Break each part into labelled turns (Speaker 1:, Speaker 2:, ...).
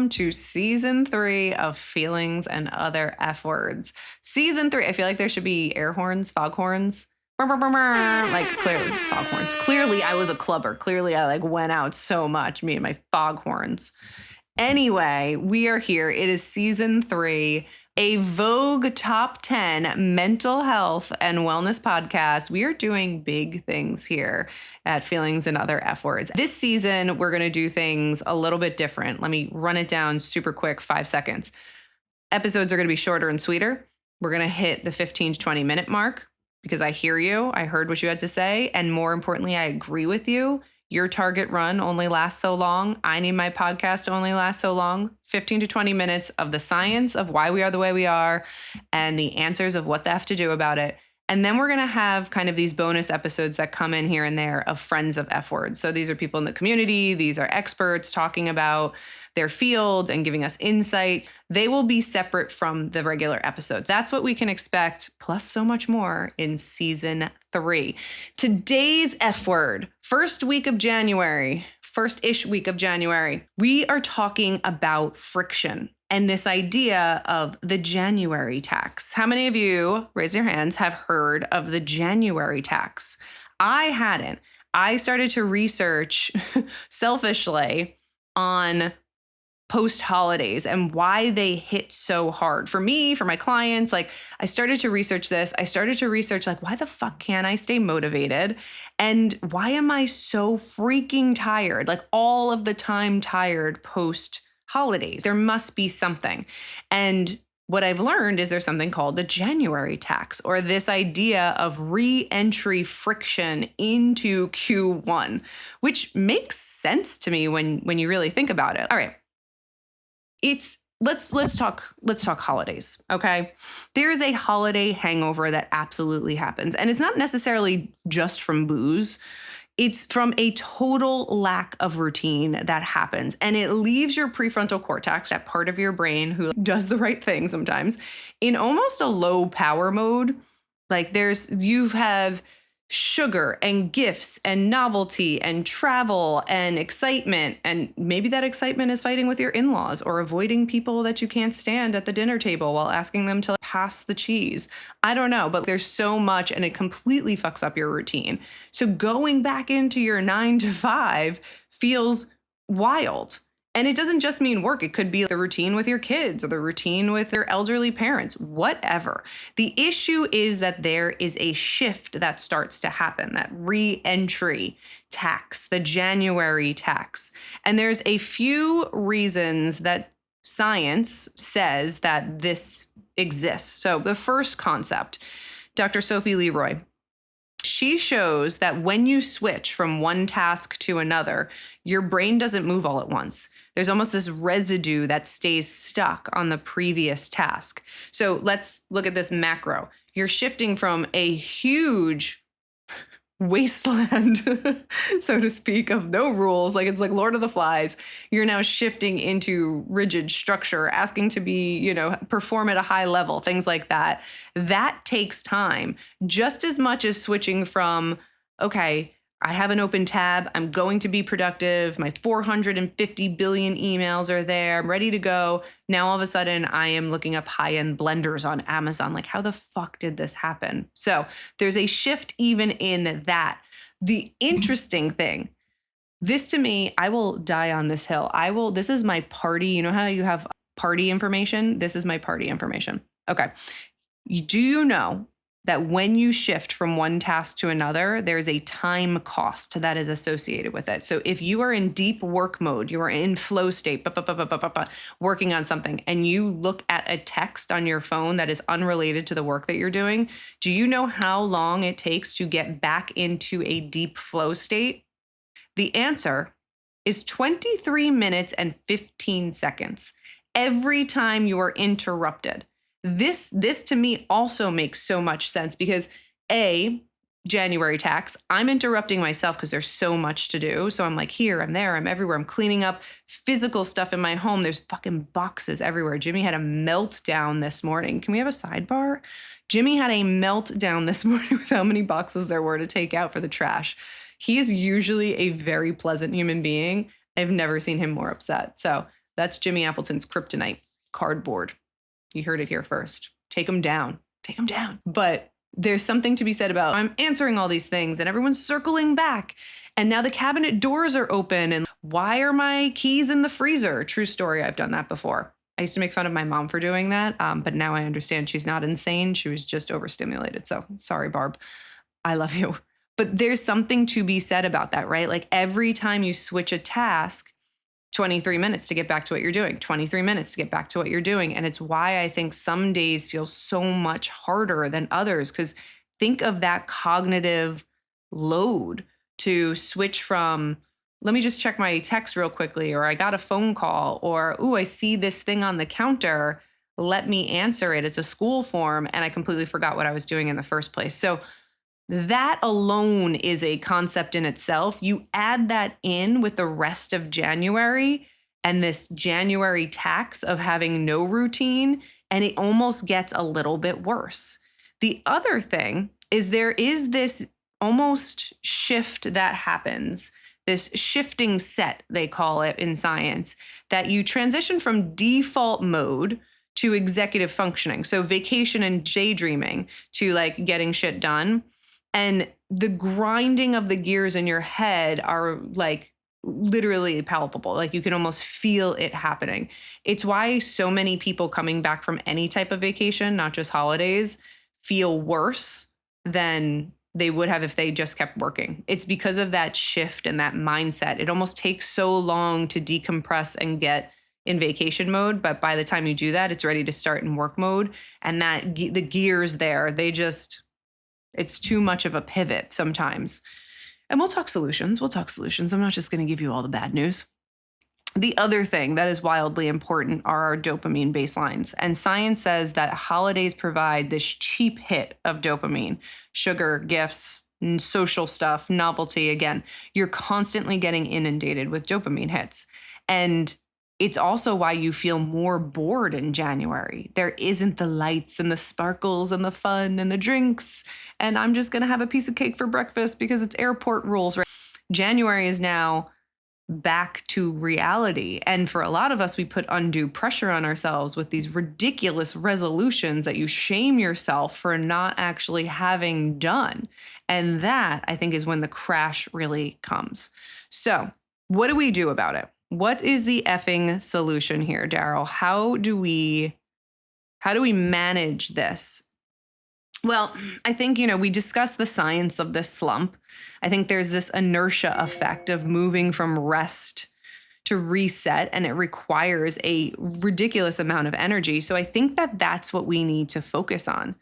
Speaker 1: welcome to season 3 of Feelings and Other F Words. Season 3, I feel like there should be air horns, fog horns. Like clearly foghorns. Clearly I was a clubber. Clearly I went out so much, me and my foghorns. Anyway, we are here. It is season 3, a Vogue top 10 mental health and wellness podcast. We are doing big things here at Feelings and Other F Words. This season, we're going to do things a little bit different. Let me run it down super quick, 5 seconds. Episodes are going to be shorter and sweeter. We're going to hit the 15 to 20 minute mark because I hear you. I heard what you had to say. And more importantly, I agree with you. Your target run only lasts so long. I need my podcast to only last so long. 15 to 20 minutes of the science of why we are the way we are and the answers of what they have to do about it. And then we're going to have kind of these bonus episodes that come in here and there of friends of F Words. So these are people in the community. These are experts talking about their field and giving us insights. They will be separate from the regular episodes. That's what we can expect, plus so much more in season 3. Today's F word, first week of January, first-ish week of January, we are talking about friction and this idea of the January tax. How many of you, raise your hands, have heard of the January tax? I hadn't. I started to research selfishly on post-holidays and why they hit so hard. For me, for my clients, I started to research this. I started to research why the fuck can't I stay motivated? And why am I so freaking tired? All of the time tired post-holidays. There must be something. And what I've learned is there's something called the January tax, or this idea of re-entry friction into Q1, which makes sense to me when you really think about it. All right. Let's talk holidays, okay? There is a holiday hangover that absolutely happens, and it's not necessarily just from booze. It's from a total lack of routine that happens, and it leaves your prefrontal cortex, that part of your brain who does the right thing sometimes, in almost a low power mode. You have sugar and gifts and novelty and travel and excitement. And maybe that excitement is fighting with your in-laws or avoiding people that you can't stand at the dinner table while asking them to pass the cheese. I don't know, but there's so much and it completely fucks up your routine. So going back into your 9 to 5 feels wild. And it doesn't just mean work. It could be the routine with your kids or the routine with your elderly parents, whatever. The issue is that there is a shift that starts to happen, that re-entry tax, the January tax. And there's a few reasons that science says that this exists. So the first concept, Dr. Sophie Leroy, she shows that when you switch from one task to another, your brain doesn't move all at once. There's almost this residue that stays stuck on the previous task. So let's look at this macro. You're shifting from a huge wasteland, so to speak, of no rules, it's like Lord of the Flies. You're now shifting into rigid structure, asking to be, perform at a high level, things like that. That takes time just as much as switching from, okay, I have an open tab. I'm going to be productive. My 450 billion emails are there. I'm ready to go. Now, all of a sudden, I am looking up high-end blenders on Amazon. How the fuck did this happen? So there's a shift even in that. The interesting thing, this to me, I will die on this hill. This is my party. You know how you have party information? This is my party information. Okay. Do you know that when you shift from one task to another, there's a time cost that is associated with it. So if you are in deep work mode, you are in flow state, working on something, and you look at a text on your phone that is unrelated to the work that you're doing, do you know how long it takes to get back into a deep flow state? The answer is 23 minutes and 15 seconds every time you are interrupted. This to me also makes so much sense because January tax, I'm interrupting myself because there's so much to do. So I'm here, I'm there, I'm everywhere. I'm cleaning up physical stuff in my home. There's fucking boxes everywhere. Jimmy had a meltdown this morning. Can we have a sidebar? Jimmy had a meltdown this morning with how many boxes there were to take out for the trash. He is usually a very pleasant human being. I've never seen him more upset. So That's Jimmy Appleton's kryptonite, cardboard. You heard it here first. Take them down. Take them down. But there's something to be said about I'm answering all these things and everyone's circling back. And now the cabinet doors are open. And why are my keys in the freezer? True story. I've done that before. I used to make fun of my mom for doing that. But now I understand she's not insane. She was just overstimulated. So sorry, Barb. I love you. But there's something to be said about that, right? Like every time you switch a task, 23 minutes to get back to what you're doing, 23 minutes to get back to what you're doing. And it's why I think some days feel so much harder than others. Because think of that cognitive load to switch from, let me just check my text real quickly, or I got a phone call, or, ooh, I see this thing on the counter. Let me answer it. It's a school form. And I completely forgot what I was doing in the first place. So that alone is a concept in itself. You add that in with the rest of January and this January tax of having no routine, and it almost gets a little bit worse. The other thing is there is this almost shift that happens, this shifting set, they call it in science, that you transition from default mode to executive functioning. So vacation and daydreaming to like getting shit done. And the grinding of the gears in your head are like literally palpable. Like you can almost feel it happening. It's why so many people coming back from any type of vacation, not just holidays, feel worse than they would have if they just kept working. It's because of that shift and that mindset. It almost takes so long to decompress and get in vacation mode. But by the time you do that, it's ready to start in work mode. And that the gears there, it's too much of a pivot sometimes. And we'll talk solutions. I'm not just going to give you all the bad news. The other thing that is wildly important are our dopamine baselines. And science says that holidays provide this cheap hit of dopamine, sugar, gifts, social stuff, novelty. Again, you're constantly getting inundated with dopamine hits. And it's also why you feel more bored in January. There isn't the lights and the sparkles and the fun and the drinks. And I'm just going to have a piece of cake for breakfast because it's airport rules, right? January is now back to reality. And for a lot of us, we put undue pressure on ourselves with these ridiculous resolutions that you shame yourself for not actually having done. And that, I think, is when the crash really comes. So what do we do about it? What is the effing solution here, Daryl? How do we manage this? Well, I think, we discussed the science of this slump. I think there's this inertia effect of moving from rest to reset, and it requires a ridiculous amount of energy. So I think that that's what we need to focus on.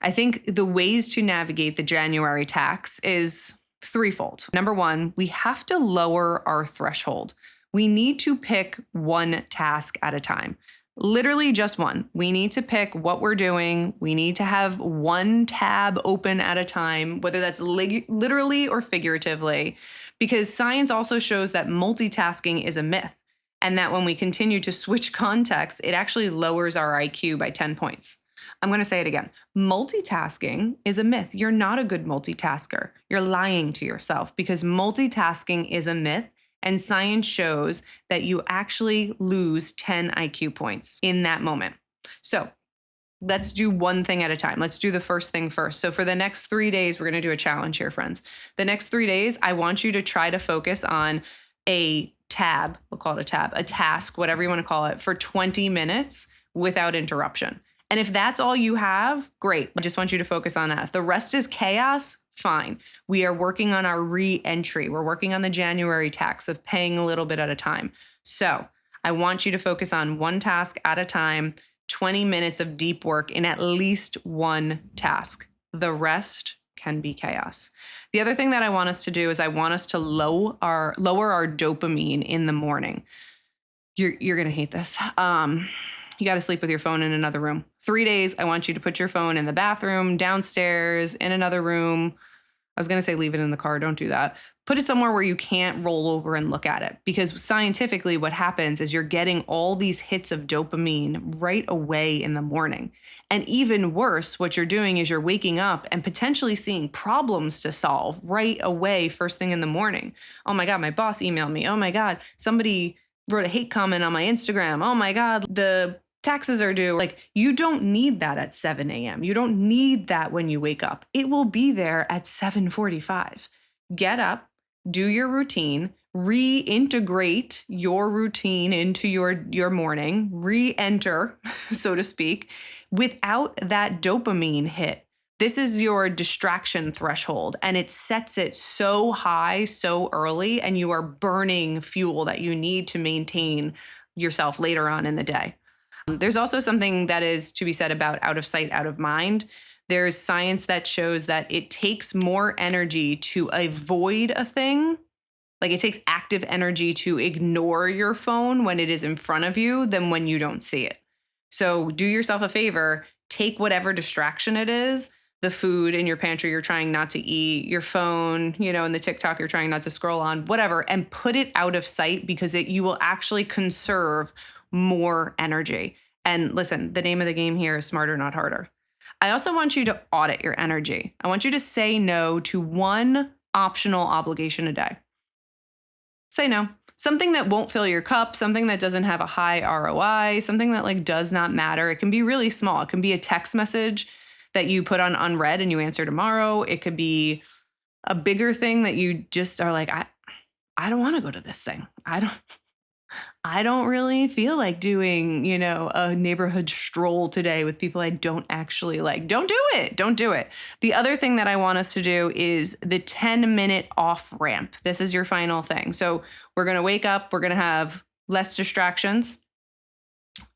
Speaker 1: I think the ways to navigate the January tax is threefold. Number one, we have to lower our threshold. We need to pick one task at a time. Literally just one. We need to pick what we're doing. We need to have one tab open at a time, whether that's literally or figuratively, because science also shows that multitasking is a myth, and that when we continue to switch contexts, it actually lowers our IQ by 10 points. I'm going to say it again. Multitasking is a myth. You're not a good multitasker. You're lying to yourself because multitasking is a myth. And science shows that you actually lose 10 IQ points in that moment. So let's do one thing at a time. Let's do the first thing first. So for the next 3 days, we're going to do a challenge here, friends. The next 3 days, I want you to try to focus on a tab, we'll call it a tab, a task, whatever you want to call it, for 20 minutes without interruption. And if that's all you have, great. I just want you to focus on that. If the rest is chaos, fine. We are working on our re-entry. We're working on the January tax of paying a little bit at a time. So I want you to focus on one task at a time, 20 minutes of deep work in at least one task. The rest can be chaos. The other thing that I want us to do is I want us to lower our dopamine in the morning. You're going to hate this. You got to sleep with your phone in another room. 3 days, I want you to put your phone in the bathroom, downstairs, in another room. I was going to say leave it in the car. Don't do that. Put it somewhere where you can't roll over and look at it. Because scientifically what happens is you're getting all these hits of dopamine right away in the morning. And even worse, what you're doing is you're waking up and potentially seeing problems to solve right away first thing in the morning. Oh my God, my boss emailed me. Oh my God, somebody wrote a hate comment on my Instagram. Oh my God, the taxes are due. Like, you don't need that at 7 a.m. You don't need that when you wake up. It will be there at 7:45. Get up, do your routine, reintegrate your routine into your morning, re-enter, so to speak, without that dopamine hit. This is your distraction threshold, and it sets it so high so early, and you are burning fuel that you need to maintain yourself later on in the day. There's also something that is to be said about out of sight, out of mind. There's science that shows that it takes more energy to avoid a thing. Like, it takes active energy to ignore your phone when it is in front of you than when you don't see it. So do yourself a favor, take whatever distraction it is, the food in your pantry you're trying not to eat, your phone, and the TikTok you're trying not to scroll on, whatever, and put it out of sight, because you will actually conserve more energy. And listen, the name of the game here is smarter, not harder. I also want you to audit your energy. I want you to say no to one optional obligation a day. Say no. Something that won't fill your cup, something that doesn't have a high ROI, something that does not matter. It can be really small. It can be a text message that you put on unread and you answer tomorrow. It could be a bigger thing that you just are like, I don't want to go to this thing. I don't really feel like doing, a neighborhood stroll today with people I don't actually like. Don't do it. Don't do it. The other thing that I want us to do is the 10-minute off ramp. This is your final thing. So we're going to wake up. We're going to have less distractions.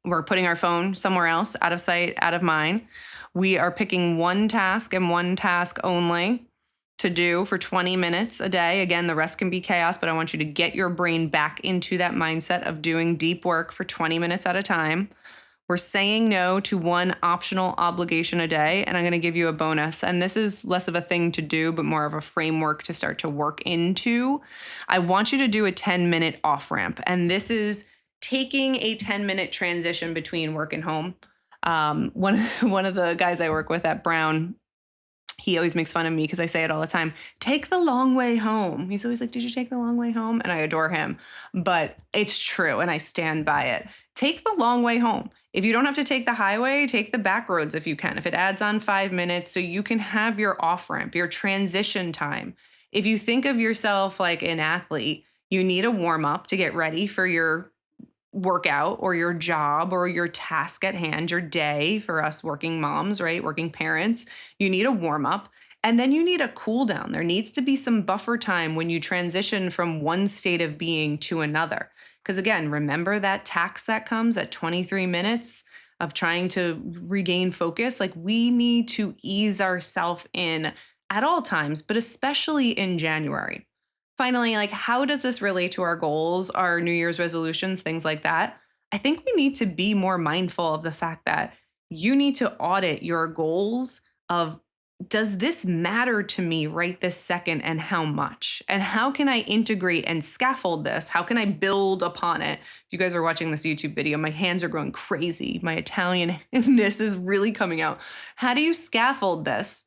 Speaker 1: We're putting our phone somewhere else, out of sight, out of mind. We are picking one task and one task only to do for 20 minutes a day. Again, the rest can be chaos, but I want you to get your brain back into that mindset of doing deep work for 20 minutes at a time. We're saying no to one optional obligation a day, and I'm going to give you a bonus. And this is less of a thing to do, but more of a framework to start to work into. I want you to do a 10-minute off ramp. And this is taking a 10-minute transition between work and home. One of the guys I work with at Brown, he always makes fun of me because I say it all the time. Take the long way home. He's always like, did you take the long way home? And I adore him, but it's true. And I stand by it. Take the long way home. If you don't have to take the highway, take the back roads if you can. If it adds on 5 minutes, so you can have your off ramp, your transition time. If you think of yourself like an athlete, you need a warm up to get ready for your workout or your job or your task at hand, your day. For us working moms, right? Working parents, you need a warm up, and then you need a cool down. There needs to be some buffer time when you transition from one state of being to another. Because again, remember that tax that comes at 23 minutes of trying to regain focus? Like, we need to ease ourselves in at all times, but especially in January. Finally, how does this relate to our goals, our New Year's resolutions, things like that? I think we need to be more mindful of the fact that you need to audit your goals of, does this matter to me right this second, and how much? And how can I integrate and scaffold this? How can I build upon it? If you guys are watching this YouTube video, my hands are going crazy. My Italianness is really coming out. How do you scaffold this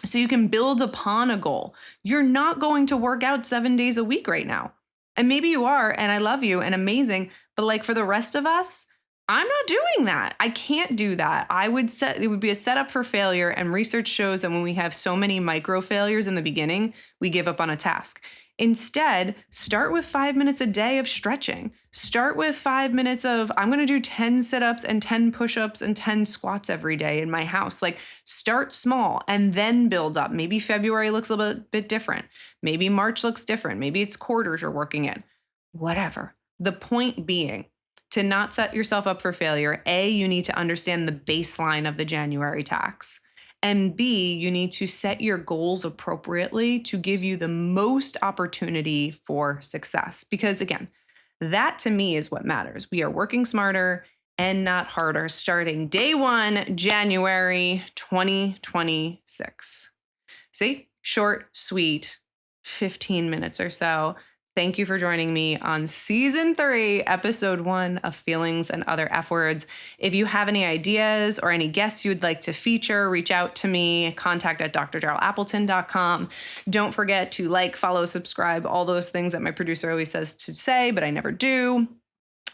Speaker 1: so you can build upon a goal? You're not going to work out 7 days a week right now. And maybe you are, and I love you and amazing, but for the rest of us, I'm not doing that. I can't do that. It would be a setup for failure. And research shows that when we have so many micro failures in the beginning, we give up on a task. Instead, start with 5 minutes a day of stretching. Start with 5 minutes of, I'm going to do 10 sit-ups and 10 push-ups and 10 squats every day in my house. Start small and then build up. Maybe February looks a little bit different. Maybe March looks different. Maybe it's quarters you're working in. Whatever. The point being, to not set yourself up for failure, A, you need to understand the baseline of the January tax. And B, you need to set your goals appropriately to give you the most opportunity for success. Because again, that to me is what matters. We are working smarter and not harder, starting day 1, January 2026. See? Short, sweet, 15 minutes or so. Thank you for joining me on season 3, episode 1 of Feelings and Other F Words. If you have any ideas or any guests you'd like to feature, reach out to me, contact at drdarylappleton.com. Don't forget to like, follow, subscribe, all those things that my producer always says to say, but I never do.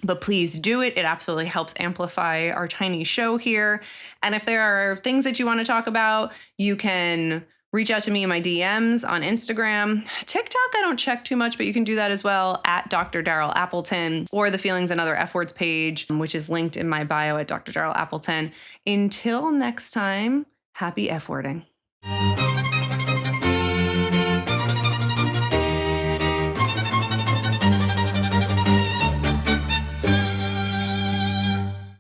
Speaker 1: But please do it. It absolutely helps amplify our tiny show here. And if there are things that you want to talk about, you can reach out to me in my DMs on Instagram. TikTok, I don't check too much, but you can do that as well at Dr. Daryl Appleton, or the Feelings and Other F Words page, which is linked in my bio at Dr. Daryl Appleton. Until next time, happy F wording.